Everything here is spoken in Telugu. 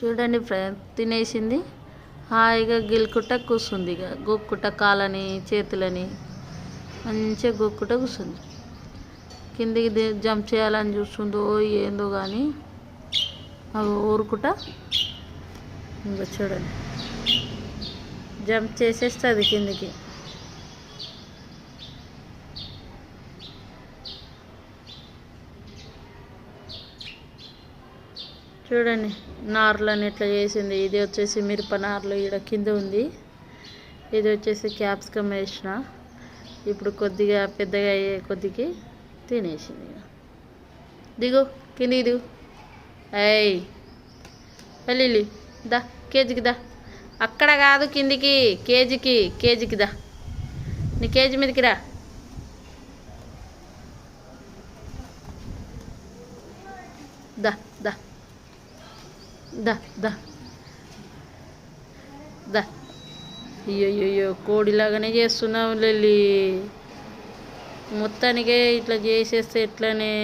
చూడండి ఫ్రెండ్స్, తినేసింది. హాయిగా గిలుకుట కూర్చుంది. ఇక గొక్కుట కాలని చేతులని మంచిగా గొక్కుట కూర్చుంది. కిందికి జంప్ చేయాలని చూస్తుందో ఏందో కానీ అవి ఊరుకుట. ఇంకా చూడండి, జంప్ చేసేస్తుంది కిందికి. చూడండి నార్లని ఎట్లా చేసింది. ఇది వచ్చేసి మిరప నార్లు ఇక్కడ కింద ఉంది. ఇది వచ్చేసి క్యాప్సికమ్ వేసిన. ఇప్పుడు కొద్దిగా పెద్దగా అయ్యే కొద్దికి తినేసింది. దిగు, కిందికి దిగు. అయ్ వెళ్ళి దా, కేజీకి దా. అక్కడ కాదు, కిందికి, కేజీకి దా. నీ కేజీ మీదకి రా. దా దా దా దా దా. అయ్యో కోడిలాగానే చేస్తున్నావు లెల్లి. మొత్తానికే ఇట్లా చేసేస్తే ఎట్లనే.